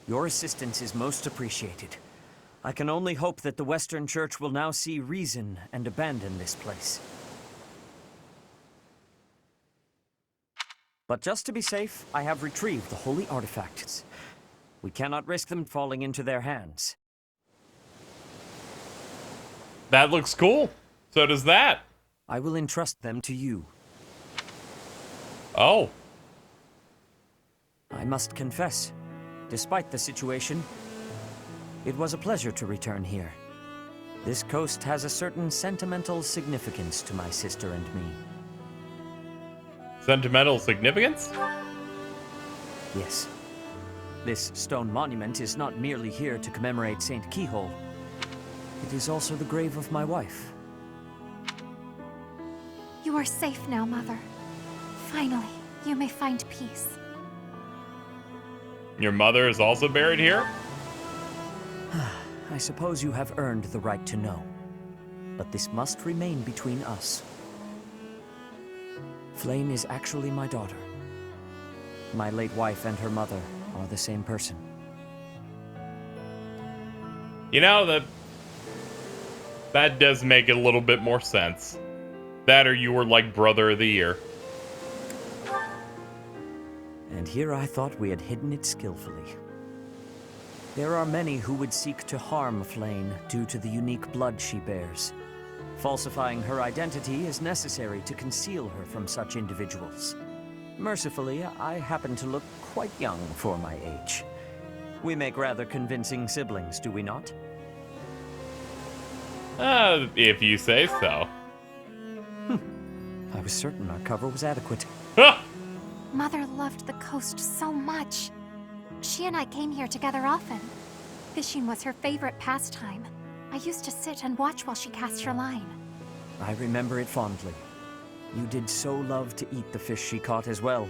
Your assistance is most appreciated. I can only hope that the Western Church will now see reason and abandon this place. But just to be safe, I have retrieved the holy artifacts. We cannot risk them falling into their hands. That looks cool. So does that. I will entrust them to you. Oh. I must confess, despite the situation, it was a pleasure to return here. This coast has a certain sentimental significance to my sister and me. Sentimental significance? Yes. This stone monument is not merely here to commemorate Saint Keyhole. It is also the grave of my wife. You are safe now, Mother. Finally, you may find peace. Your mother is also buried here? I suppose you have earned the right to know. But this must remain between us. Flame is actually my daughter. My late wife and her mother are the same person. You know, that does make a little bit more sense. That or you were like Brother of the Year. And here I thought we had hidden it skillfully. There are many who would seek to harm Flame due to the unique blood she bears. Falsifying her identity is necessary to conceal her from such individuals. Mercifully, I happen to look quite young for my age. We make rather convincing siblings, do we not? If you say so. I was certain our cover was adequate. Mother loved the coast so much. She and I came here together often. Fishing was her favorite pastime. I used to sit and watch while she cast her line. I remember it fondly. You did so love to eat the fish she caught as well.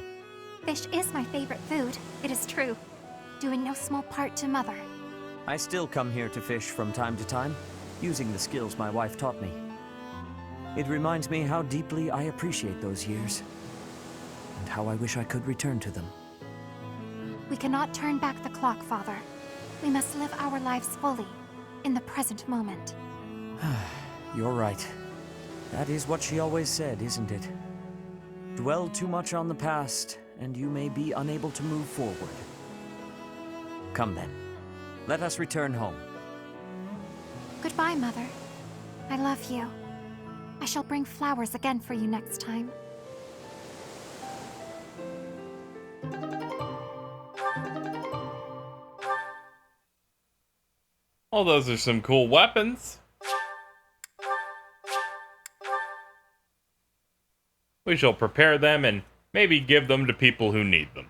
Fish is my favorite food, it is true. Doing no small part to Mother. I still come here to fish from time to time, using the skills my wife taught me. It reminds me how deeply I appreciate those years, and how I wish I could return to them. We cannot turn back the clock, Father. We must live our lives fully, in the present moment. You're right. That is what she always said, isn't it? Dwell too much on the past, and you may be unable to move forward. Come then. Let us return home. Goodbye, Mother. I love you. I shall bring flowers again for you next time. Oh, those are some cool weapons. We shall prepare them and maybe give them to people who need them.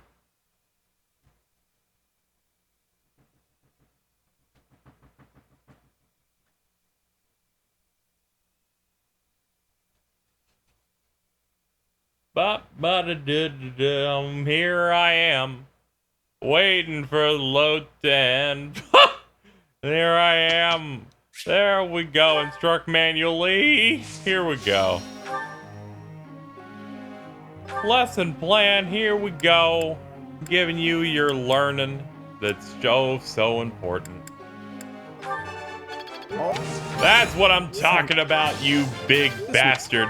Here I am, waiting for the load to end. There I am. There we go. Instruct manually. Here we go. Lesson plan. Here we go. Giving you your learning. That's so important. That's what I'm talking about, you big bastard.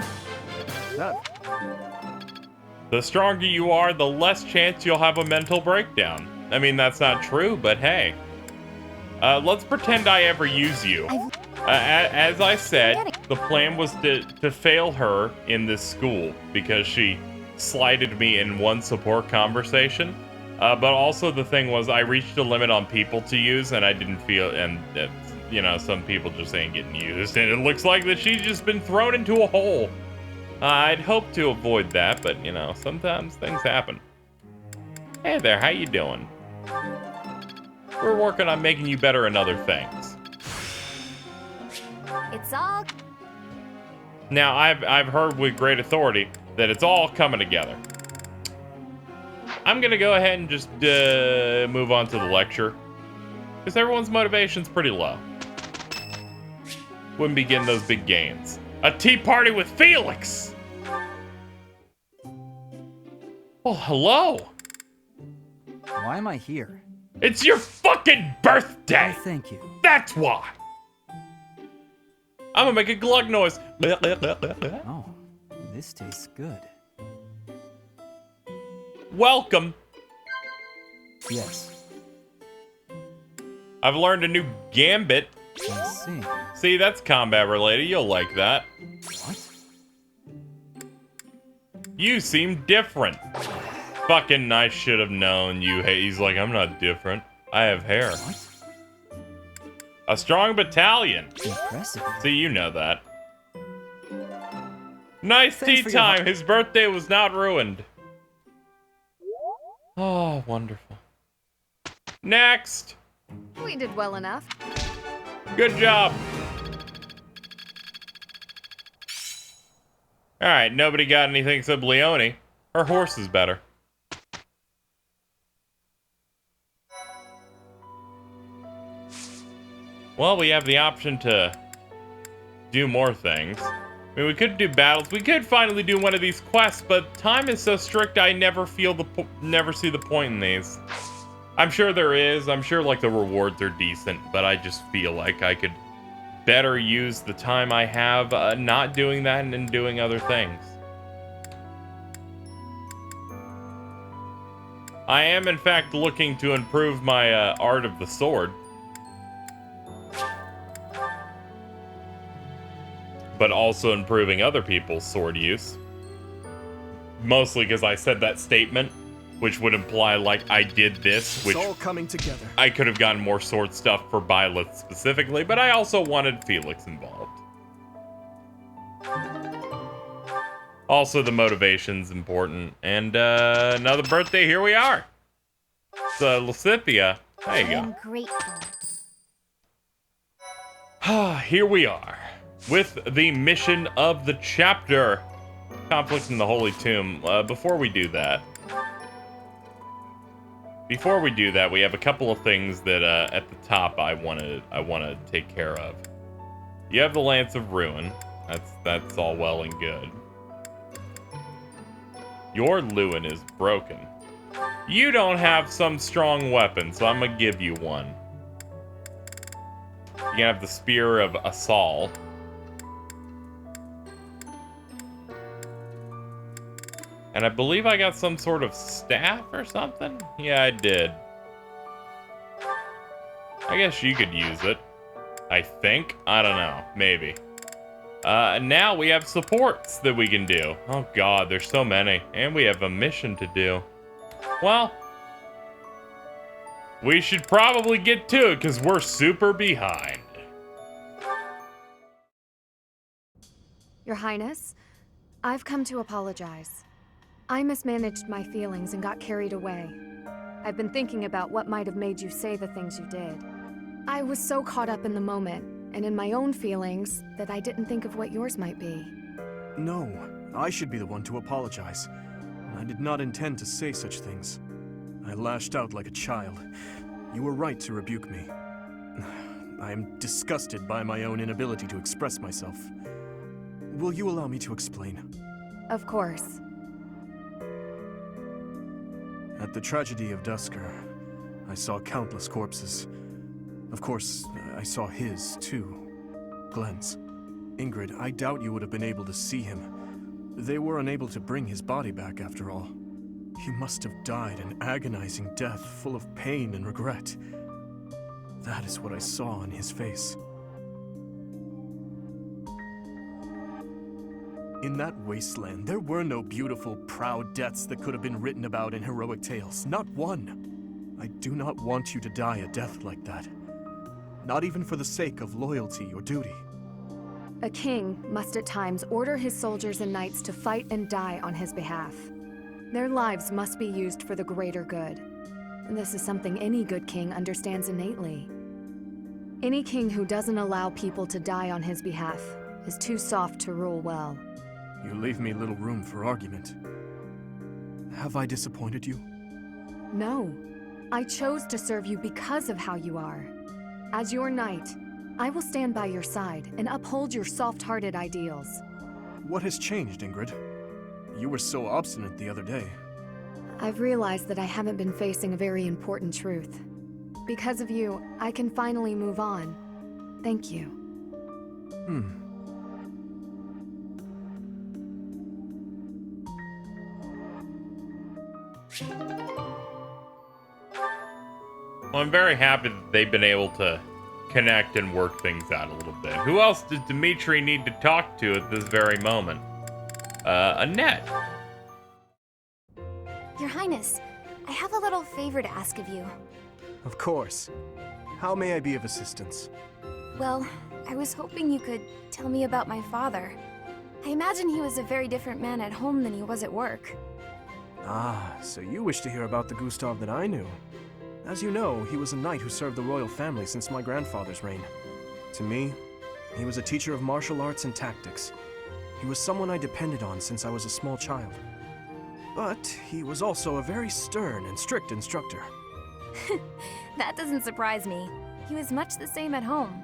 The stronger you are, the less chance you'll have a mental breakdown. I mean, that's not true, but hey. Let's pretend I ever use you. As I said, the plan was to fail her in this school because she slighted me in one support conversation. But also the thing was I reached a limit on people to use and I didn't feel, and you know, some people just ain't getting used. And it looks like that she's just been thrown into a hole. I'd hope to avoid that, but you know, sometimes things happen. Hey there, how you doing? We're working on making you better in other things. It's all... Now, I've heard with great authority that it's all coming together. I'm gonna go ahead and just move on to the lecture, because everyone's motivation's pretty low. Wouldn't be getting those big gains. A tea party with Felix! Oh, hello! Why am I here? It's your fucking birthday! Oh, thank you. That's why! I'm gonna make a glug noise. Oh, this tastes good. Welcome. Yes, I've learned a new gambit. I see. See, that's combat related. You'll like that. What? You seem different. Fucking I should have known you. Hey, he's like, I'm not different. I have hair. What? A strong battalion. Impressive. See, you know that. Nice Thanks tea for your time. His birthday was not ruined. Oh, wonderful. Next. We did well enough. Good job. Alright, nobody got anything except Leonie. Her horse is better. Well, we have the option to do more things. I mean, we could do battles. We could finally do one of these quests, but time is so strict. I never never see the point in these. I'm sure there is. I'm sure like the rewards are decent, but I just feel like I could better use the time I have not doing that and doing other things. I am, in fact, looking to improve my art of the sword. But also improving other people's sword use. Mostly because I said that statement, which would imply like I did this, which it's all coming together. I could have gotten more sword stuff for Byleth specifically, but I also wanted Felix involved. Also, the motivation's important. And another birthday, here we are. So, Lysithea, there you go. I'm grateful. Here we are, with the mission of the chapter. Conflict in the Holy Tomb. Before we do that, we have a couple of things that at the top I want to take care of. You have the Lance of Ruin. That's all well and good. Your Lewin is broken. You don't have some strong weapon, so I'm gonna give you one. You have the Spear of Assault. And I believe I got some sort of staff or something? Yeah, I did. I guess you could use it. I think? I don't know. Maybe. Now we have supports that we can do. Oh god, there's so many. And we have a mission to do. Well, we should probably get to it because we're super behind. Your Highness, I've come to apologize. I mismanaged my feelings and got carried away. I've been thinking about what might have made you say the things you did. I was so caught up in the moment and in my own feelings that I didn't think of what yours might be. No, I should be the one to apologize. I did not intend to say such things. I lashed out like a child. You were right to rebuke me. I am disgusted by my own inability to express myself. Will you allow me to explain? Of course. At the tragedy of Dusker, I saw countless corpses. Of course, I saw his, too. Glenn's. Ingrid, I doubt you would have been able to see him. They were unable to bring his body back, after all. He must have died an agonizing death, full of pain and regret. That is what I saw on his face. In that wasteland, there were no beautiful, proud deaths that could have been written about in heroic tales. Not one. I do not want you to die a death like that. Not even for the sake of loyalty or duty. A king must at times order his soldiers and knights to fight and die on his behalf. Their lives must be used for the greater good. And this is something any good king understands innately. Any king who doesn't allow people to die on his behalf is too soft to rule well. You leave me little room for argument. Have I disappointed you? No. I chose to serve you because of how you are. As your knight, I will stand by your side and uphold your soft-hearted ideals. What has changed, Ingrid? You were so obstinate the other day. I've realized that I haven't been facing a very important truth. Because of you, I can finally move on. Thank you. Well, I'm very happy that they've been able to connect and work things out a little bit. Who else does Dimitri need to talk to at this very moment? Annette. Your Highness, I have a little favor to ask of you. Of course. How may I be of assistance? Well, I was hoping you could tell me about my father. I imagine he was a very different man at home than he was at work. Ah, so you wish to hear about the Gustav that I knew. As you know, he was a knight who served the royal family since my grandfather's reign. To me, he was a teacher of martial arts and tactics. He was someone I depended on since I was a small child. But he was also a very stern and strict instructor. That doesn't surprise me. He was much the same at home.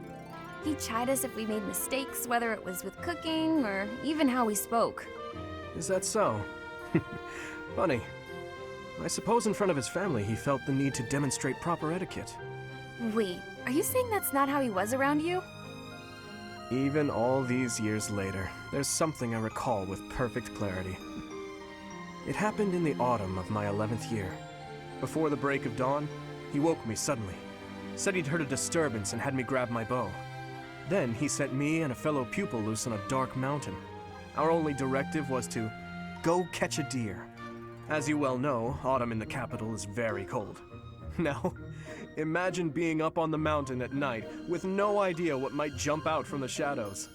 He'd chide us if we made mistakes, whether it was with cooking or even how we spoke. Is that so? Funny. I suppose in front of his family he felt the need to demonstrate proper etiquette. Wait, are you saying that's not how he was around you? Even all these years later, there's something I recall with perfect clarity. It happened in the autumn of my 11th year. Before the break of dawn, he woke me suddenly, said he'd heard a disturbance and had me grab my bow. Then he sent me and a fellow pupil loose on a dark mountain. Our only directive was to go catch a deer. As you well know, autumn in the capital is very cold. Now, imagine being up on the mountain at night with no idea what might jump out from the shadows.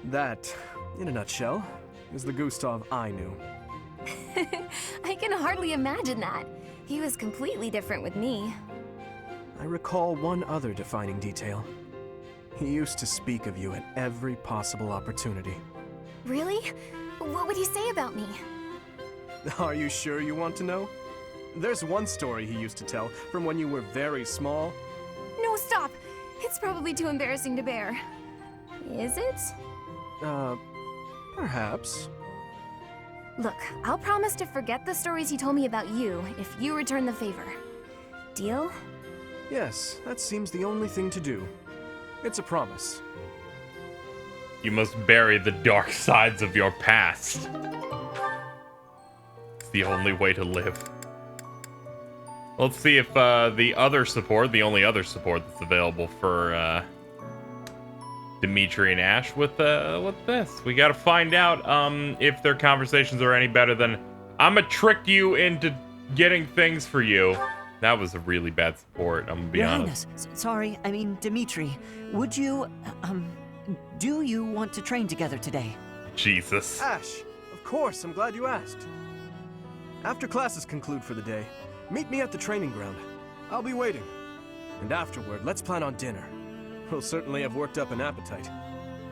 That, in a nutshell, is the Gustav I knew. I can hardly imagine that. He was completely different with me. I recall one other defining detail. He used to speak of you at every possible opportunity. Really? What would he say about me? Are you sure you want to know? There's one story he used to tell from when you were very small. No, stop! It's probably too embarrassing to bear. Is it? Perhaps. Look, I'll promise to forget the stories he told me about you if you return the favor. Deal? Yes, that seems the only thing to do. It's a promise. You must bury the dark sides of your past. It's the only way to live. Let's see if the other support, the only other support that's available for Dimitri and Ash with this. We gotta find out if their conversations are any better than I'ma trick you into getting things for you. That was a really bad support, I'm gonna be honest. Your Highness, sorry, I mean Dimitri. Would you, do you want to train together today? Jesus. Ash, of course, I'm glad you asked. After classes conclude for the day, meet me at the training ground. I'll be waiting. And afterward, let's plan on dinner. We'll certainly have worked up an appetite.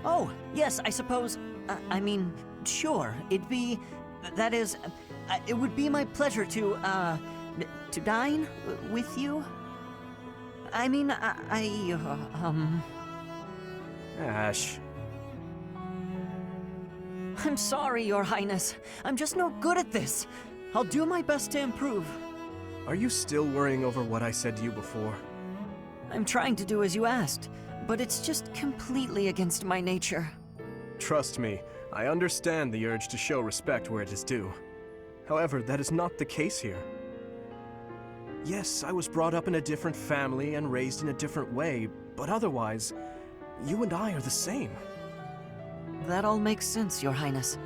Oh, yes, I suppose, I mean, sure, it'd be, that is, it would be my pleasure to dine with you. I mean, Ash. I'm sorry, Your Highness. I'm just no good at this. I'll do my best to improve. Are you still worrying over what I said to you before? I'm trying to do as you asked, but it's just completely against my nature. Trust me, I understand the urge to show respect where it is due. However, that is not the case here. Yes, I was brought up in a different family and raised in a different way, but otherwise, you and I are the same. That all makes sense, Your Highness.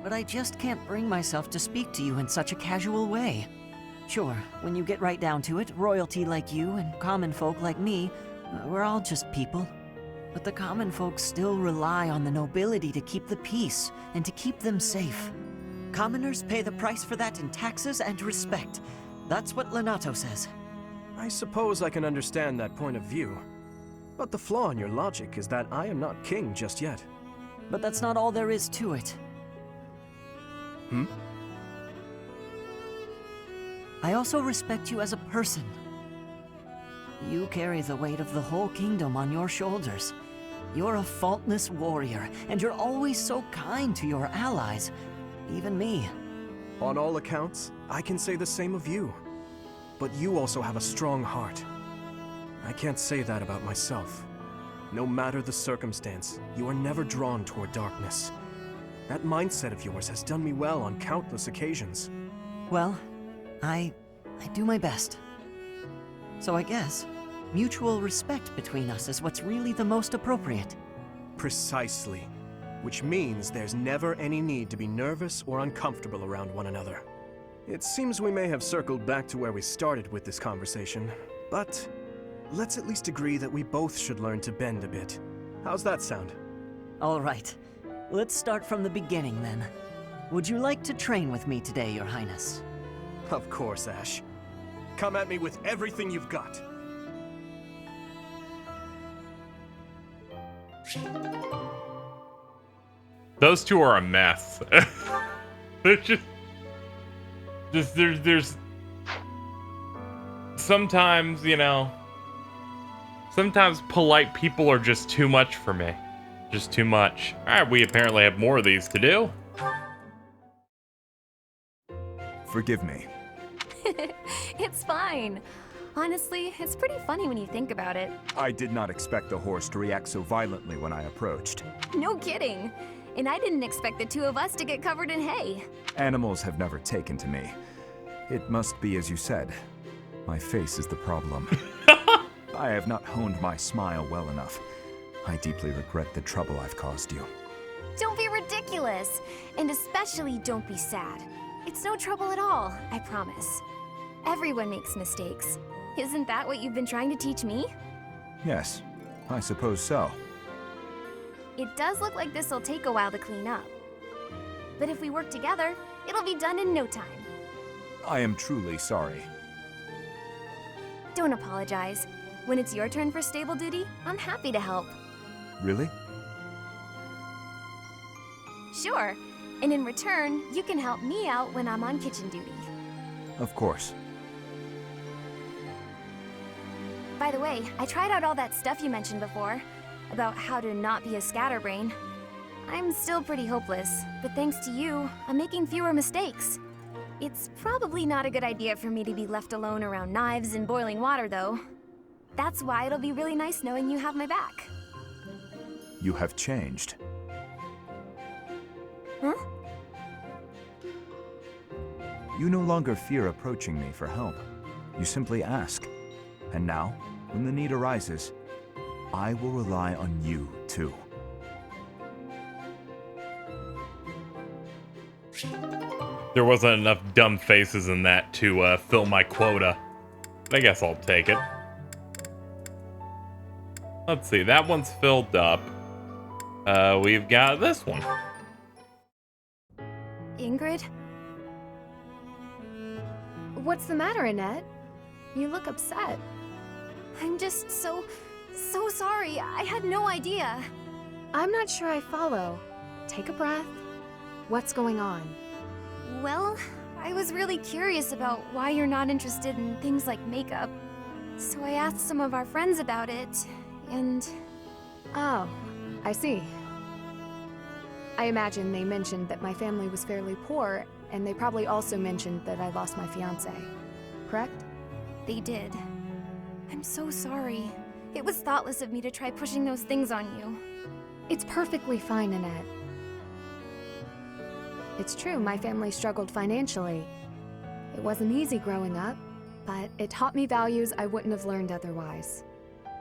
But I just can't bring myself to speak to you in such a casual way. Sure, when you get right down to it, royalty like you and common folk like me, we're all just people. But the common folk still rely on the nobility to keep the peace and to keep them safe. Commoners pay the price for that in taxes and respect. That's what Lenato says. I suppose I can understand that point of view. But the flaw in your logic is that I am not king just yet. But that's not all there is to it. I also respect you as a person. You carry the weight of the whole kingdom on your shoulders. You're a faultless warrior, and you're always so kind to your allies, even me. On all accounts, I can say the same of you. but you also have a strong heart. I can't say that about myself. No matter the circumstance, you are never drawn toward darkness. That mindset of yours has done me well on countless occasions. Well, I do my best. So I guess mutual respect between us is what's really the most appropriate. Precisely. Which means there's never any need to be nervous or uncomfortable around one another. It seems we may have circled back to where we started with this conversation, but let's at least agree that we both should learn to bend a bit. How's that sound? All right. Let's start from the beginning then. Would you like to train with me today, Your Highness? Of course, Ash. Come at me with everything you've got. Those two are a mess. They're there's sometimes, you know, sometimes polite people are just too much for me. Just too much. Alright, we apparently have more of these to do. Forgive me. It's fine. Honestly, it's pretty funny when you think about it. I did not expect the horse to react so violently when I approached. No kidding. And I didn't expect the two of us to get covered in hay. Animals have never taken to me. It must be as you said. My face is the problem. I have not honed my smile well enough. I deeply regret the trouble I've caused you. Don't be ridiculous. And especially don't be sad. It's no trouble at all, I promise. Everyone makes mistakes. Isn't that what you've been trying to teach me? Yes, I suppose so. It does look like this'll take a while to clean up. But if we work together, it'll be done in no time. I am truly sorry. Don't apologize. When it's your turn for stable duty, I'm happy to help. Really? Sure. And in return, you can help me out when I'm on kitchen duty. Of course. By the way, I tried out all that stuff you mentioned before, about how to not be a scatterbrain. I'm still pretty hopeless, but thanks to you, I'm making fewer mistakes. It's probably not a good idea for me to be left alone around knives and boiling water, though. That's why it'll be really nice knowing you have my back. You have changed. Huh? You no longer fear approaching me for help. You simply ask. And now, when the need arises, I will rely on you, too. There wasn't enough dumb faces in that to fill my quota. I guess I'll take it. Let's see, that one's filled up. We've got this one. Ingrid? What's the matter, Annette? You look upset. I'm just so sorry. I had no idea. I'm not sure I follow. Take a breath. What's going on? Well, I was really curious about why you're not interested in things like makeup. So I asked some of our friends about it, and... Oh, I see. I imagine they mentioned that my family was fairly poor, and they probably also mentioned that I lost my fiancé. Correct? They did. I'm so sorry. It was thoughtless of me to try pushing those things on you. It's perfectly fine, Annette. It's true, my family struggled financially. It wasn't easy growing up, but it taught me values I wouldn't have learned otherwise.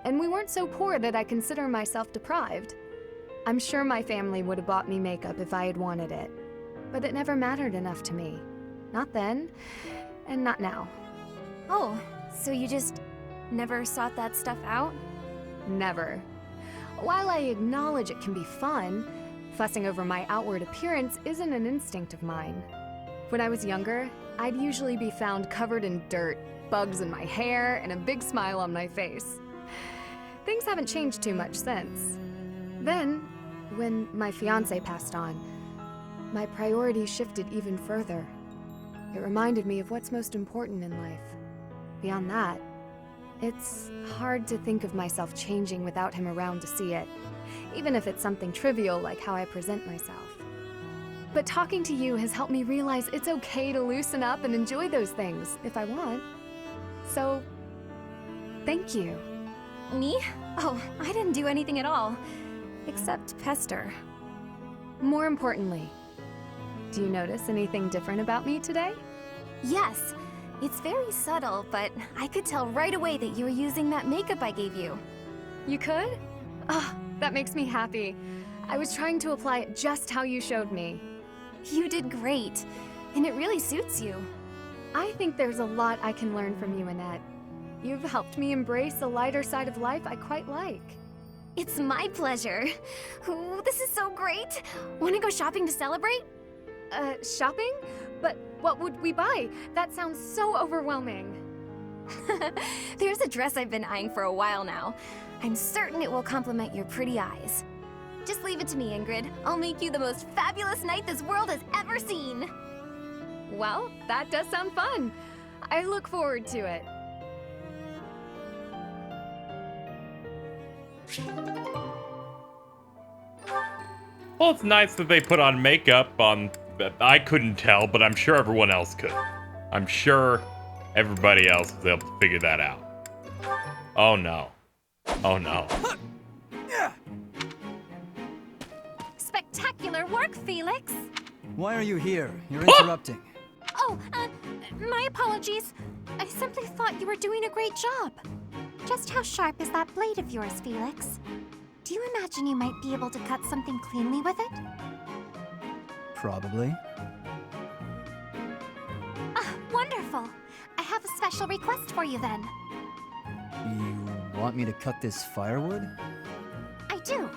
And we weren't so poor that I consider myself deprived. I'm sure my family would have bought me makeup if I had wanted it. But it never mattered enough to me. Not then, and not now. Oh, so you just never sought that stuff out? Never. While I acknowledge it can be fun, fussing over my outward appearance isn't an instinct of mine. When I was younger, I'd usually be found covered in dirt, bugs in my hair, and a big smile on my face. Things haven't changed too much since. Then, when my fiancé passed on, my priorities shifted even further. It reminded me of what's most important in life. Beyond that, it's hard to think of myself changing without him around to see it, even if it's something trivial like how I present myself. But talking to you has helped me realize it's okay to loosen up and enjoy those things, if I want. So, thank you. Me? Oh, I didn't do anything at all. Except pester. More importantly, do you notice anything different about me today? Yes. It's very subtle, but I could tell right away that you were using that makeup I gave you. You could? Oh, that makes me happy. I was trying to apply it just how you showed me. You did great, and it really suits you. I think there's a lot I can learn from you, Annette. You've helped me embrace a lighter side of life I quite like. It's my pleasure. Ooh, this is so great. Want to go shopping to celebrate? Shopping? But what would we buy? That sounds so overwhelming. There's a dress I've been eyeing for a while now. I'm certain it will complement your pretty eyes. Just leave it to me, Ingrid. I'll make you the most fabulous knight this world has ever seen. Well, that does sound fun. I look forward to it. Well, it's nice that they put on makeup on... I couldn't tell, but I'm sure everyone else could. I'm sure everybody else was able to figure that out. Oh no. Oh no. Spectacular work, Felix! Why are you here? You're interrupting. Oh, my apologies. I simply thought you were doing a great job. Just how sharp is that blade of yours, Felix? Do you imagine you might be able to cut something cleanly with it? Probably. Ah, wonderful. I have a special request for you then. You want me to cut this firewood? I do.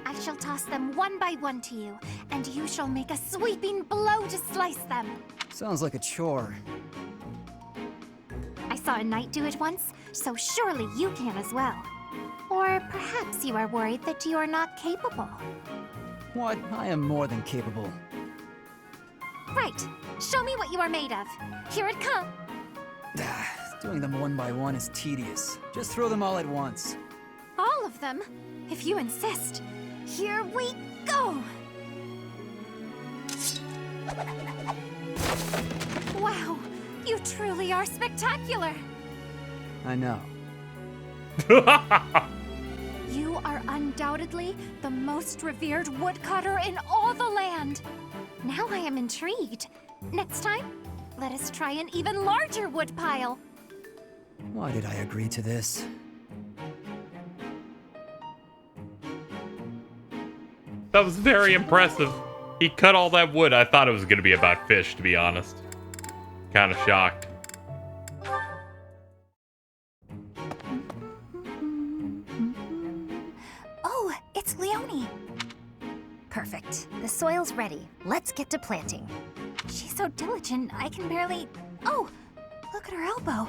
I shall toss them one by one to you, and you shall make a sweeping blow to slice them. Sounds like a chore. I saw a knight do it once, so surely you can as well. Or perhaps you are worried that you are not capable. What? I am more than capable. Right. Show me what you are made of. Here it comes. Doing them one by one is tedious. Just throw them all at once. All of them? If you insist. Here we go! Wow, you truly are spectacular! I know. You are undoubtedly the most revered woodcutter in all the land. Now I am intrigued. Next time, let us try an even larger woodpile. Why did I agree to this? That was very impressive. He cut all that wood. I thought it was going to be about fish, to be honest. Kind of shocked. Oh, it's Leonie. Perfect. The soil's ready. Let's get to planting. She's so diligent, I can barely... Oh, look at her elbow.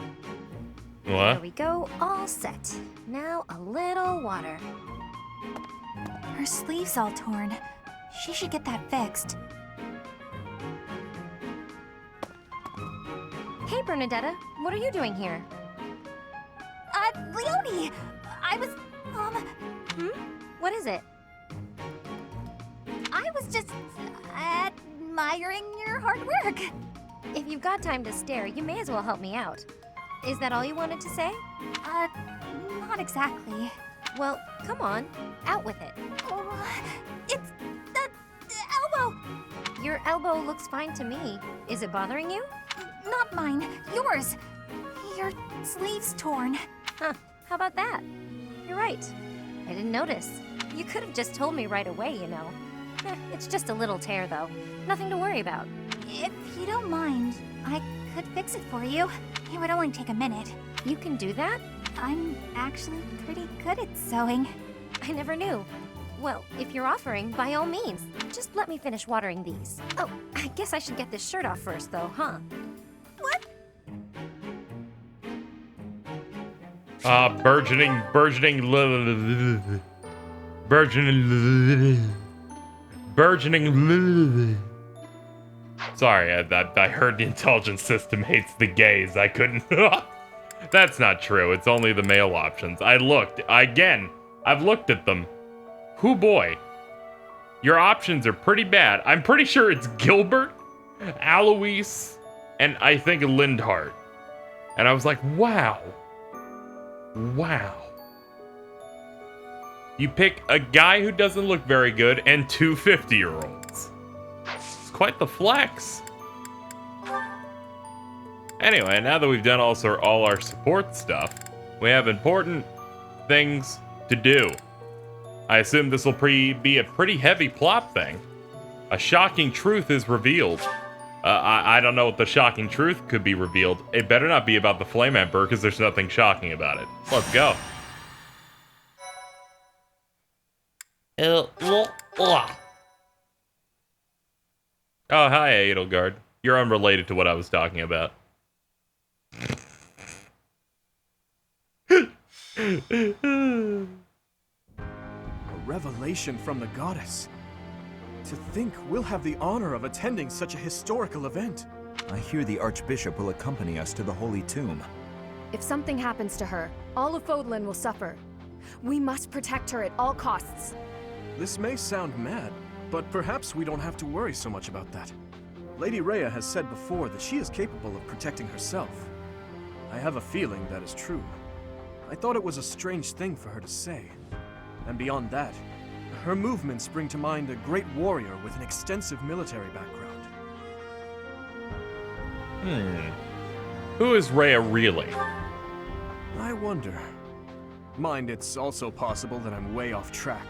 What? There we go, all set. Now a little water. Her sleeve's all torn. She should get that fixed. Hey, Bernadetta, what are you doing here? Leonie! I was, What is it? I was just admiring your hard work. If you've got time to stare, you may as well help me out. Is that all you wanted to say? Not exactly. Well, come on, out with it. Oh, it's the elbow. Your elbow looks fine to me. Is it bothering you? Not mine, yours. Your sleeve's torn. Huh, how about that? You're right. I didn't notice. You could have just told me right away, you know. It's just a little tear, though. Nothing to worry about. If you don't mind, I could fix it for you. It would only take a minute. You can do that? I'm actually pretty good at sewing. I never knew. Well, if you're offering, by all means. Just let me finish watering these. Oh, I guess I should get this shirt off first, though, huh? What? Burgeoning. Sorry, I heard the intelligence system hates the gays. I couldn't. That's not true. It's only the male options. I looked. Again, I've looked at them. Hoo boy. Your options are pretty bad. I'm pretty sure it's Gilbert, Alois, and I think Lindhart. And I was like, wow. Wow. You pick a guy who doesn't look very good and two 50-year-olds. It's quite the flex. Anyway, now that we've done all our support stuff, we have important things to do. I assume this will be a pretty heavy plot thing. A shocking truth is revealed. I don't know what the shocking truth could be revealed. It better not be about the Flame Emperor, because there's nothing shocking about it. Let's go. Oh, hi, Edelgard. You're unrelated to what I was talking about. A revelation from the goddess. To think we'll have the honor of attending such a historical event. I hear the Archbishop will accompany us to the Holy Tomb. If something happens to her, all of Fodlan will suffer. We must protect her at all costs. This may sound mad, but perhaps we don't have to worry so much about that. Lady Rhea has said before that she is capable of protecting herself. I have a feeling that is true. I thought it was a strange thing for her to say. And beyond that, her movements bring to mind a great warrior with an extensive military background. Who is Rhea really? I wonder. Mind, it's also possible that I'm way off track.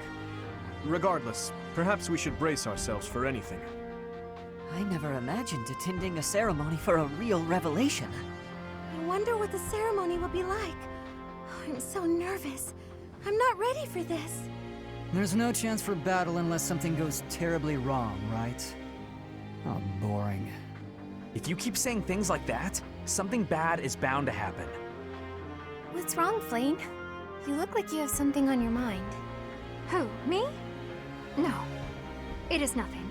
Regardless, perhaps we should brace ourselves for anything. I never imagined attending a ceremony for a real revelation. I wonder what the ceremony will be like. I'm so nervous. I'm not ready for this. There's no chance for battle unless something goes terribly wrong, right? Oh, boring. If you keep saying things like that, something bad is bound to happen. What's wrong, Flame? You look like you have something on your mind. Who, me? No, it is nothing.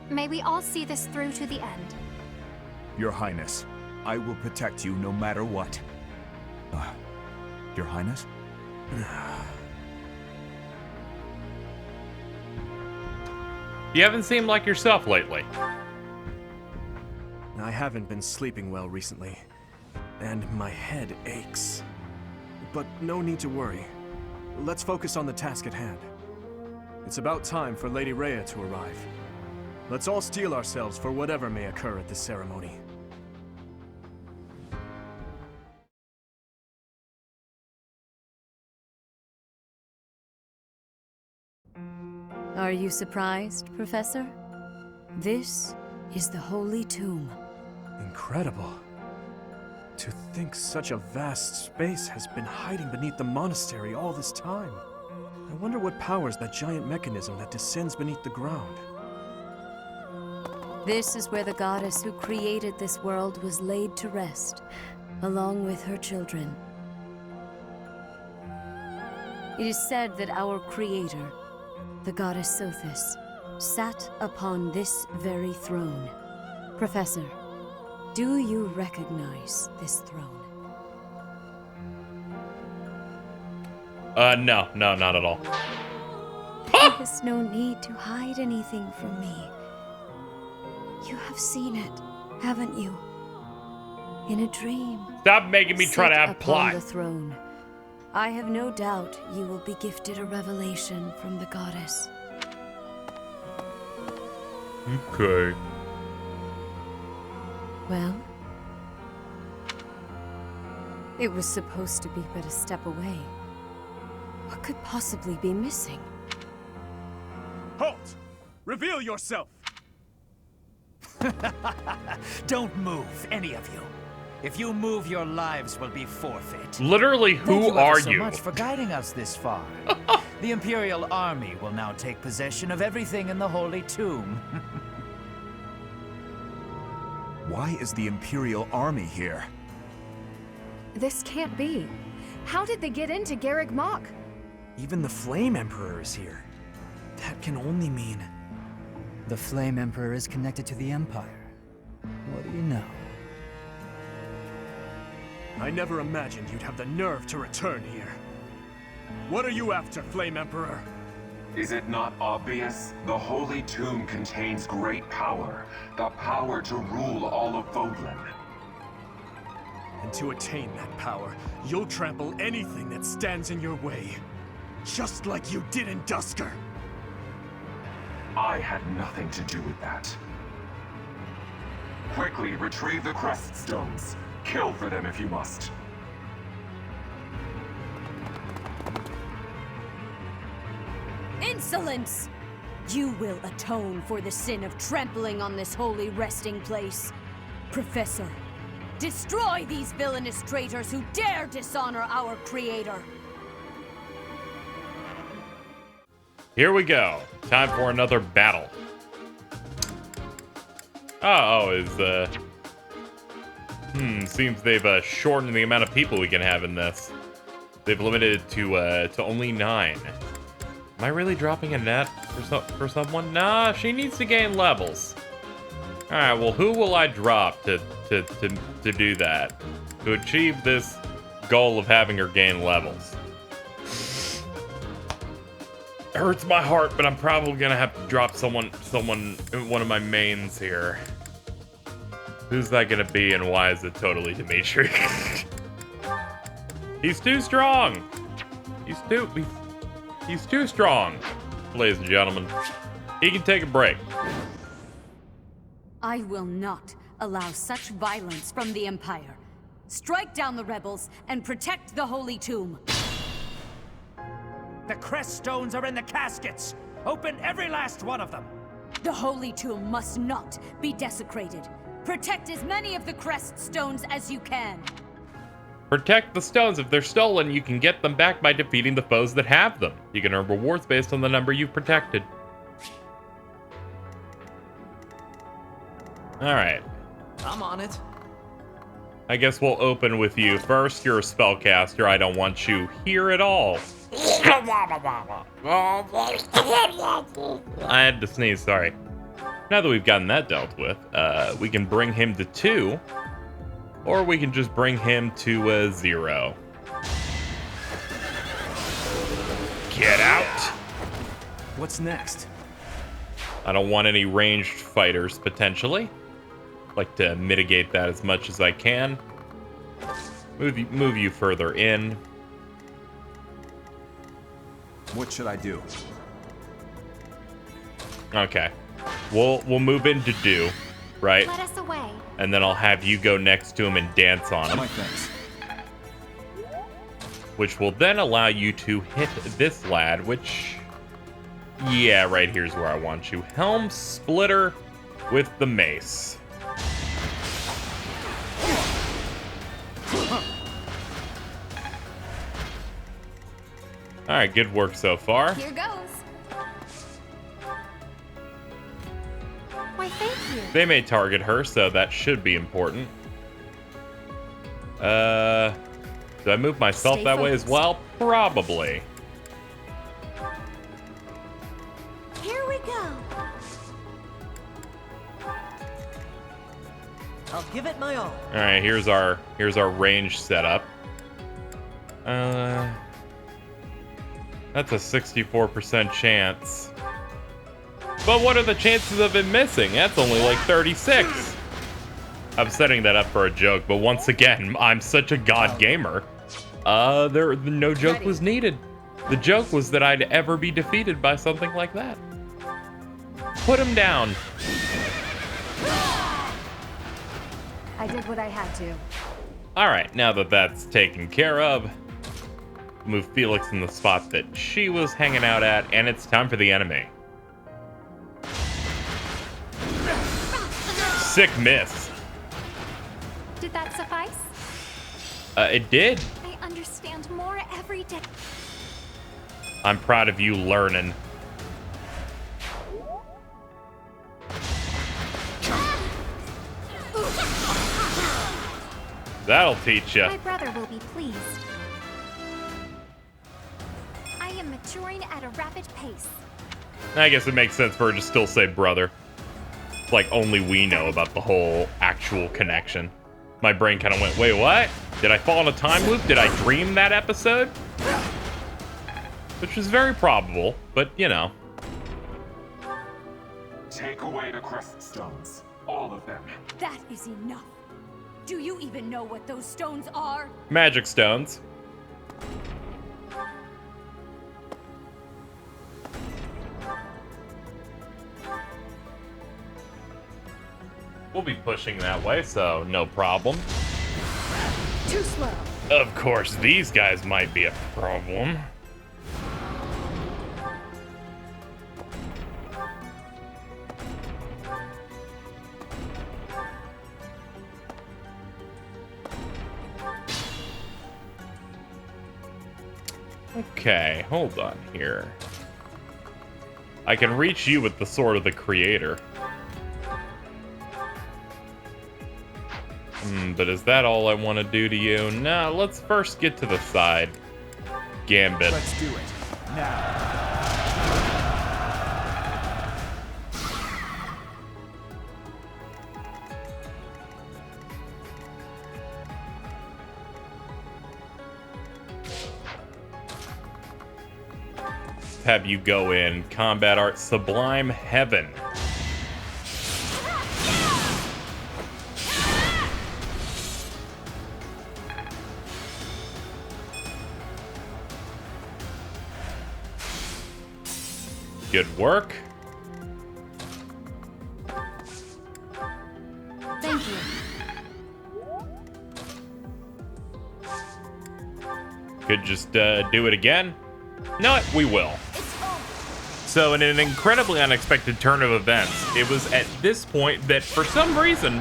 May we all see this through to the end. Your Highness, I will protect you no matter what. Your Highness? You haven't seemed like yourself lately. I haven't been sleeping well recently, and my head aches. But no need to worry. Let's focus on the task at hand. It's about time for Lady Rhea to arrive. Let's all steel ourselves for whatever may occur at this ceremony. Are you surprised, Professor? This is the Holy Tomb. Incredible. To think such a vast space has been hiding beneath the monastery all this time. I wonder what powers that giant mechanism that descends beneath the ground. This is where the goddess who created this world was laid to rest, along with her children. It is said that our creator, the goddess Sothis, sat upon this very throne. Professor, do you recognize this throne? No, not at all. There is no need to hide anything from me. You have seen it, haven't you? In a dream. Stop making me try to have upon plot. the throne. I have no doubt you will be gifted a revelation from the goddess. Okay. Well, it was supposed to be but a step away. What could possibly be missing? Halt! Reveal yourself! Don't move, any of you. If you move, your lives will be forfeit. Literally, Thank who you are ever so you? much for guiding us this far. The Imperial Army will now take possession of everything in the Holy Tomb. Why is the Imperial Army here? This can't be. How did they get into Garreg Mach? Even the Flame Emperor is here. That can only mean... The Flame Emperor is connected to the Empire. What do you know? I never imagined you'd have the nerve to return here. What are you after, Flame Emperor? Is it not obvious? The Holy Tomb contains great power. The power to rule all of Fodlan. And to attain that power, you'll trample anything that stands in your way. Just like you did in Dusker. I had nothing to do with that. Quickly retrieve the crest stones. Kill for them if you must. Insolence! You will atone for the sin of trampling on this holy resting place. Professor, destroy these villainous traitors who dare dishonor our creator. Here we go. Time for another battle. Seems they've shortened the amount of people we can have in this. They've limited it to only 9. Am I really dropping Annette for someone? Nah, she needs to gain levels. Alright, well, who will I drop to do that? To achieve this goal of having her gain levels? It hurts my heart, but I'm probably gonna have to drop someone, one of my mains here. Who's that gonna be, and why is it totally Dimitri? He's too strong. He's too strong, ladies and gentlemen. He can take a break. I will not allow such violence from the Empire. Strike down the rebels and protect the Holy Tomb. The crest stones are in the caskets! Open every last one of them! The Holy Tomb must not be desecrated. Protect as many of the crest stones as you can. Protect the stones. If they're stolen, you can get them back by defeating the foes that have them. You can earn rewards based on the number you've protected. Alright. I'm on it. I guess we'll open with you first. You're a spellcaster. I don't want you here at all. I had to sneeze, sorry. Now that we've gotten that dealt with, we can bring him to 2, or we can just bring him to 0. Get out! What's next? I don't want any ranged fighters, potentially. Like to mitigate that as much as I can. Move you further in. What should I do? Okay. We'll move into do, right? Let us away. And then I'll have you go next to him and dance on him. My thanks. Which will then allow you to hit this lad, which... yeah, right here's where I want you. Helm Splitter with the mace. Alright, good work so far. Here goes. Why, thank you. They may target her, so that should be important. Do I move myself Stay that way as focused. well? Probably. Here we go. I'll give it my all. Alright, here's our range setup. That's a 64% chance. But what are the chances of it missing? That's only like 36. I'm setting that up for a joke, but once again, I'm such a god gamer. No joke was needed. The joke was that I'd ever be defeated by something like that. Put him down. I did what I had to. Alright, now that that's taken care of, move Felix in the spot that she was hanging out at, and it's time for the enemy. Sick miss. Did that suffice? It did. I understand more every day. I'm proud of you learning. That'll teach you. My brother will be pleased. I am maturing at a rapid pace. I guess it makes sense for her to still say brother. Like, only we know about the whole actual connection. My brain kind of went, wait, what? Did I fall in a time loop? Did I dream that episode? Which is very probable, but, you know. Take away the crest stones. All of them. That is enough. Do you even know what those stones are? Magic stones. We'll be pushing that way, so no problem. Too slow. Of course, these guys might be a problem. Okay, hold on here. I can reach you with the Sword of the Creator. But is that all I want to do to you? Nah, let's first get to the side. Gambit. Let's do it. Now. Have you go in. Combat Art Sublime Heaven. Good work. Thank you. Could just do it again? No, we will. So in an incredibly unexpected turn of events, it was at this point that for some reason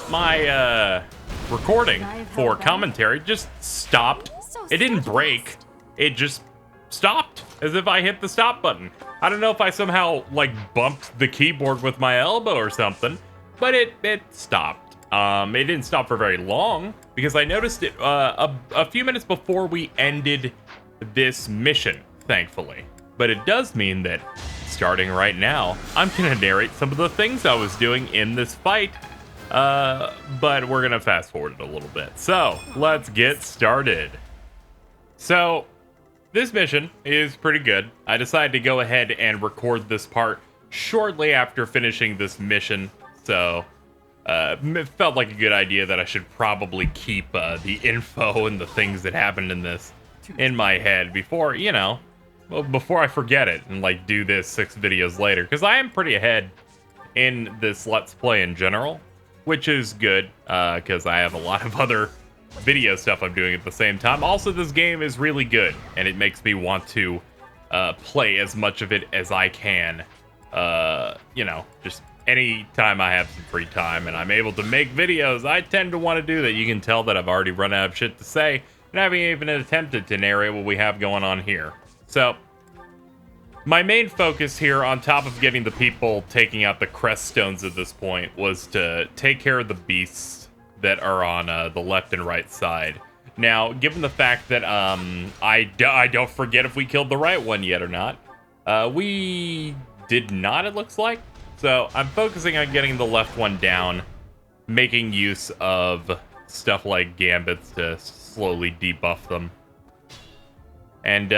my recording for commentary just stopped. It didn't break. It just stopped as if I hit the stop button. I don't know if I somehow like bumped the keyboard with my elbow or something, but it stopped. It didn't stop for very long because I noticed it a few minutes before we ended this mission, thankfully. But it does mean that starting right now, I'm gonna narrate some of the things I was doing in this fight. But we're gonna fast forward it a little bit. So let's get started. So this mission is pretty good. I decided to go ahead and record this part shortly after finishing this mission. So it felt like a good idea that I should probably keep the info and the things that happened in this in my head before, you know, before I forget it and like do this 6 videos later, because I am pretty ahead in this Let's Play in general, which is good because I have a lot of other video stuff I'm doing at the same time. Also, this game is really good and it makes me want to play as much of it as I can, you know, just anytime I have some free time and I'm able to make videos, I tend to want to do that. You can tell that I've already run out of shit to say and I haven't even attempted to narrate what we have going on here. So, my main focus here, on top of getting the people taking out the crest stones at this point, was to take care of the beasts that are on the left and right side. Now, given the fact that I don't forget if we killed the right one yet or not. We did not, it looks like. So, I'm focusing on getting the left one down, making use of stuff like gambits to slowly debuff them. And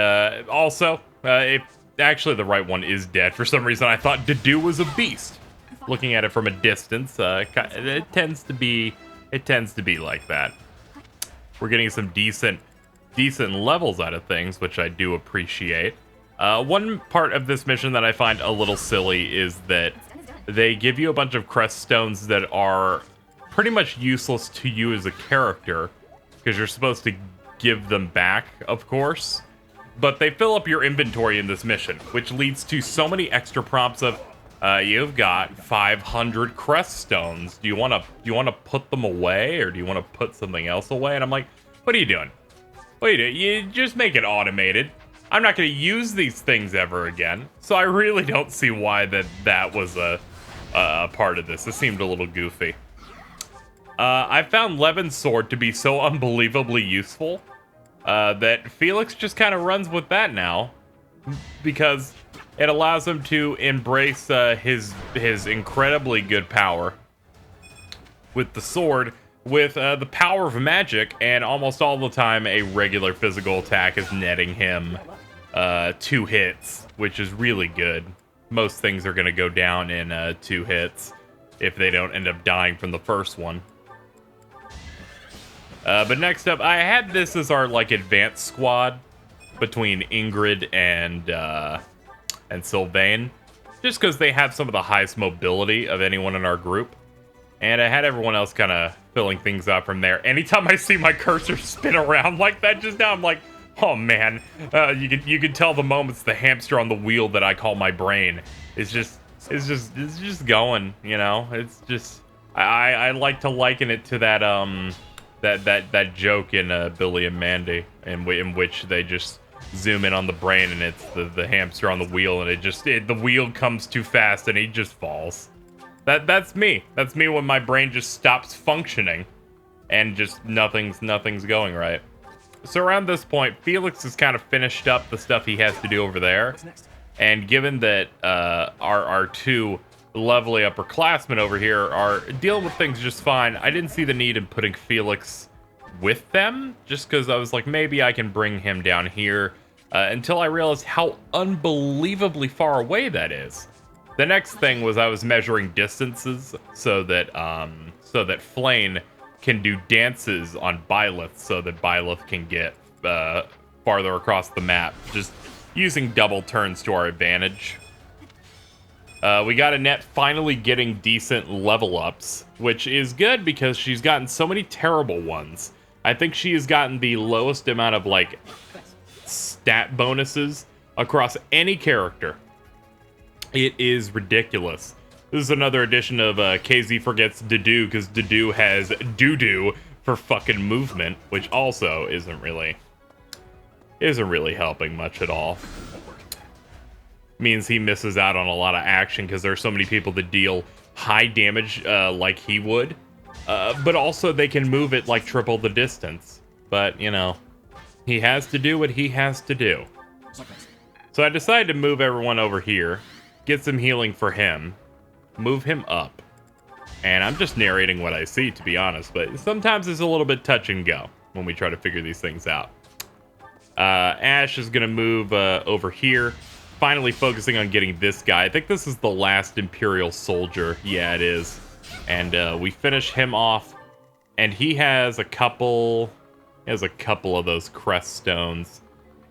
also, if actually the right one is dead. For some reason, I thought Dedu was a beast. Looking at it from a distance, it tends to be like that. We're getting some decent levels out of things, which I do appreciate. One part of this mission that I find a little silly is that they give you a bunch of crest stones that are pretty much useless to you as a character, because you're supposed to give them back, of course. But they fill up your inventory in this mission, which leads to so many extra prompts of, you've got 500 crest stones. Do you want to put them away, or do you want to put something else away? And I'm like, what are you doing? What are you doing? You just make it automated. I'm not going to use these things ever again. So I really don't see why that was a part of this. It seemed a little goofy. I found Levin's sword to be so unbelievably useful. That Felix just kind of runs with that now, because it allows him to embrace his incredibly good power with the sword, with the power of magic, and almost all the time a regular physical attack is netting him 2 hits, which is really good. Most things are going to go down in 2 hits if they don't end up dying from the first one. But next up, I had this as our, like, advanced squad between Ingrid and Sylvain, just because they have some of the highest mobility of anyone in our group. And I had everyone else kind of filling things out from there. Anytime I see my cursor spin around like that just now, I'm like, oh man. You can tell the moment's the hamster on the wheel that I call my brain. It's just going, you know. It's just I like to liken it to that that joke in Billy and Mandy, in which they just zoom in on the brain and it's the hamster on the wheel, and the wheel comes too fast and he just falls. That's me. That's me when my brain just stops functioning and just nothing's going right. So around this point, Felix has kind of finished up the stuff he has to do over there. And given that our two lovely upperclassmen over here are dealing with things just fine, I didn't see the need in putting Felix with them, just because I was like, maybe I can bring him down here, until I realized how unbelievably far away that is. The next thing was I was measuring distances so that Flane can do dances on Byleth, so that Byleth can get farther across the map, just using double turns to our advantage. We got Annette finally getting decent level ups, which is good because she's gotten so many terrible ones. I think she has gotten the lowest amount of, like, stat bonuses across any character. It is ridiculous. This is another edition of KZ Forgets Dedue, because Dedue has doo-doo for fucking movement, which also isn't really helping much at all. Means he misses out on a lot of action because there's so many people that deal high damage like he would. But also they can move it like triple the distance. But, you know, he has to do what he has to do. So I decided to move everyone over here, get some healing for him, move him up. And I'm just narrating what I see, to be honest, but sometimes it's a little bit touch and go when we try to figure these things out. Ash is going to move over here, finally focusing on getting this guy. I think this is the last Imperial soldier. Yeah, it is. And we finish him off, and he has a couple of those crest stones.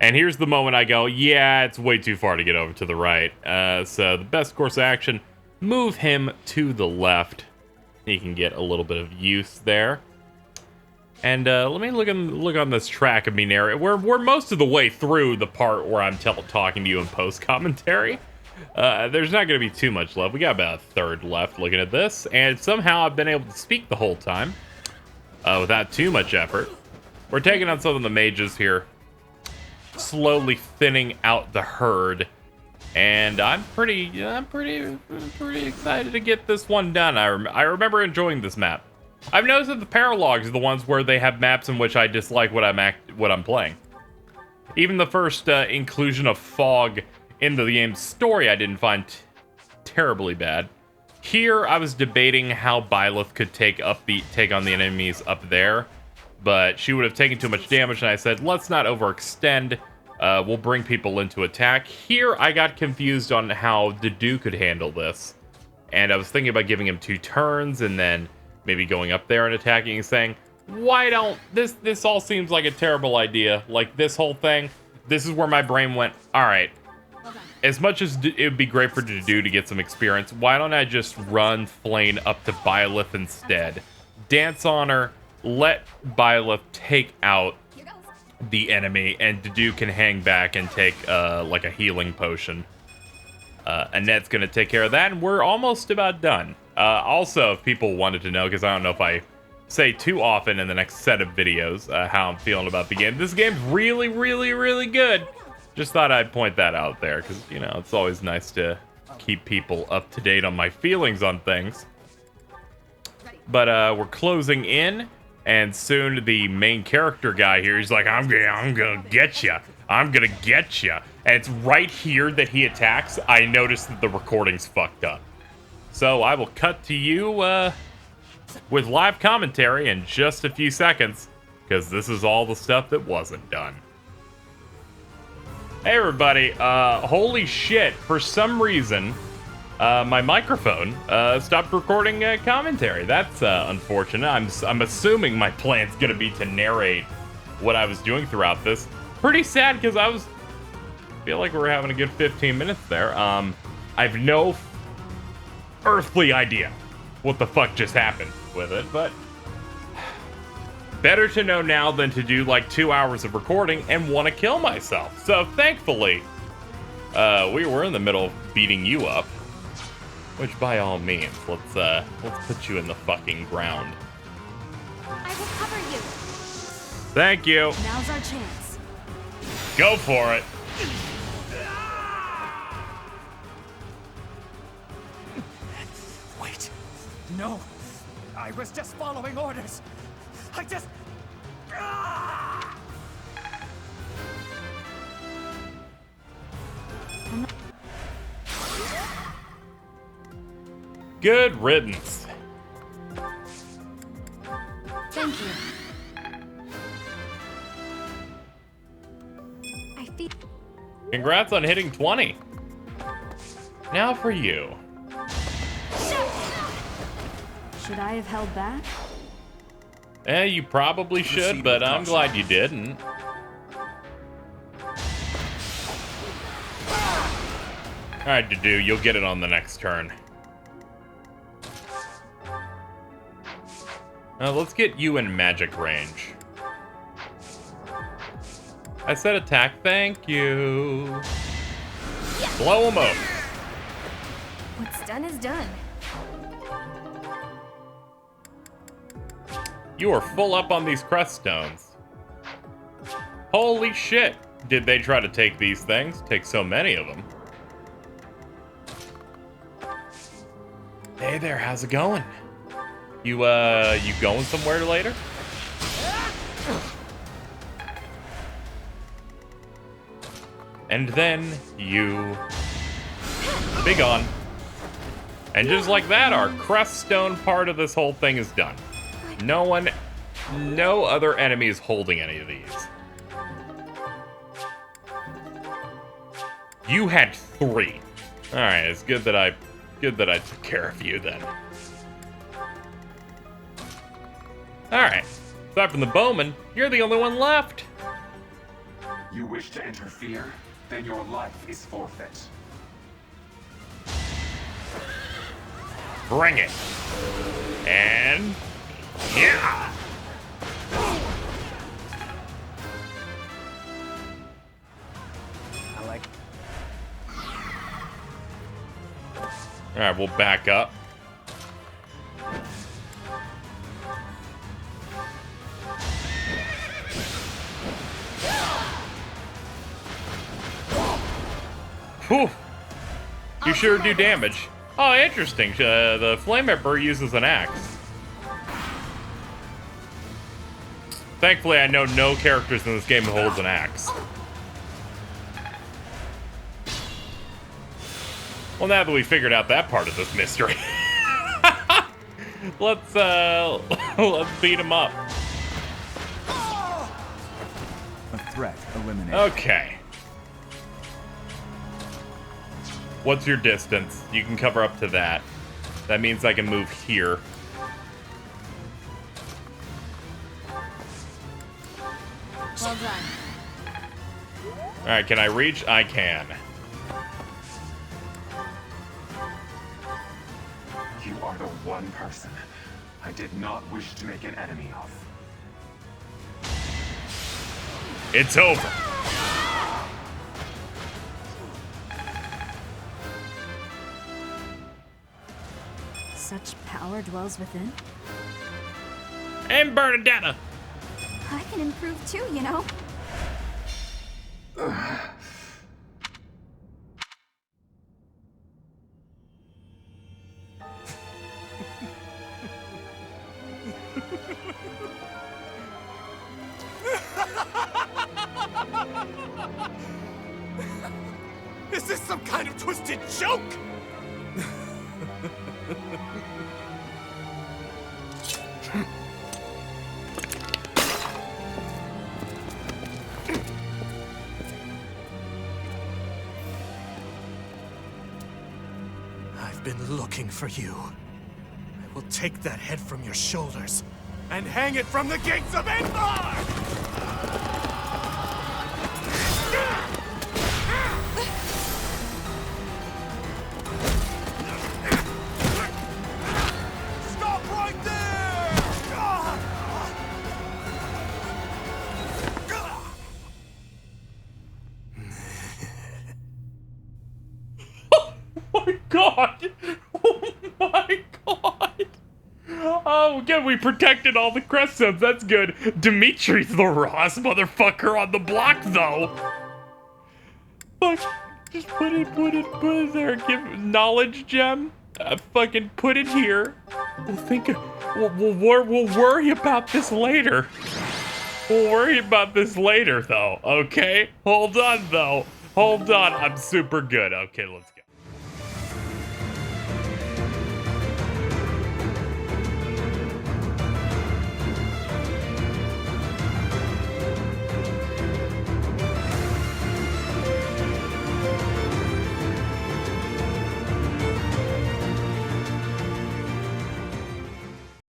And here's the moment I go, yeah, it's way too far to get over to the right. So the best course of action, move him to the left. He can get a little bit of use there. And let me look on this track of me narrate. We're most of the way through the part where I'm talking to you in post-commentary. There's not going to be too much left. We got about a third left looking at this. And somehow I've been able to speak the whole time without too much effort. We're taking on some of the mages here, slowly thinning out the herd. And I'm pretty excited to get this one done. I remember enjoying this map. I've noticed that the paralogs are the ones where they have maps in which I dislike what I'm playing. Even the first inclusion of fog into the game's story I didn't find terribly bad. Here I was debating how Byleth could take on the enemies up there, but she would have taken too much damage, and I said, let's not overextend. We'll bring people into attack. Here, I got confused on how Dedue could handle this. And I was thinking about giving him 2 turns and then maybe going up there and attacking and saying, why don't... This all seems like a terrible idea. Like, this whole thing, this is where my brain went, alright. As much as it would be great for Dedue to get some experience, why don't I just run Flane up to Byleth instead? Dance on her, let Byleth take out the enemy, and Dedue can hang back and take like a healing potion. Annette's gonna take care of that, and we're almost about done. Also, if people wanted to know, because I don't know if I say too often in the next set of videos how I'm feeling about the game. This game's really, really, really good. Just thought I'd point that out there, because, you know, it's always nice to keep people up to date on my feelings on things. But we're closing in. And soon the main character guy here, he's like, I'm gonna get you. I'm gonna get you. And it's right here that he attacks. I noticed that the recording's fucked up. So I will cut to you with live commentary in just a few seconds, because this is all the stuff that wasn't done. Hey everybody, holy shit, for some reason, my microphone stopped recording commentary. That's unfortunate. I'm assuming my plan's gonna be to narrate what I was doing throughout this. Pretty sad because I feel like we're having a good 15 minutes there. I've no earthly idea what the fuck just happened with it, but better to know now than to do like 2 hours of recording and want to kill myself. So thankfully, we were in the middle of beating you up, which by all means, let's put you in the fucking ground. I will cover you. Thank you. Now's our chance. Go for it. Wait. No. I was just following orders. I just... Good riddance. Thank you. I feel... Congrats on hitting 20. Now for you. Should I have held back? You probably should, but I'm glad you didn't. Alright, Dudu, you'll get it on the next turn. Let's get you in magic range. I said attack, thank you. Blow him up. What's done is done. You are full up on these crest stones. Holy shit. Did they try to take these things? Take so many of them. Hey there, how's it going? You going somewhere later? And then you be gone. And just like that, our crest stone part of this whole thing is done. No other enemy is holding any of these. You had 3. All right, it's good that I took care of you then. All right, aside from the bowman, you're the only one left. You wish to interfere? Then your life is forfeit. Bring it. And yeah. I like... All right, we'll back up. Whew. You sure do damage. Oh, interesting. The Flame Emperor uses an axe. Thankfully, I know no characters in this game who holds an axe. Well, now that we figured out that part of this mystery, let's beat him up. A threat eliminated. Okay. What's your distance? You can cover up to that. That means I can move here. Well done. Alright, can I reach? I can. You are the one person I did not wish to make an enemy of. It's over. Such power dwells within. And Bernadetta. I can improve too, you know. Is this some kind of twisted joke? I been looking for you. I will take that head from your shoulders and hang it from the gates of Endor! Stop right there! Oh my god! Oh my god! Oh, good, we protected all the crest subs, that's good. Dimitri's the rawest motherfucker on the block, though. Fuck, just put it there. Give knowledge gem. Fucking put it here. We'll worry about this later. We'll worry about this later, though, okay? Hold on, though. Hold on, I'm super good. Okay, let's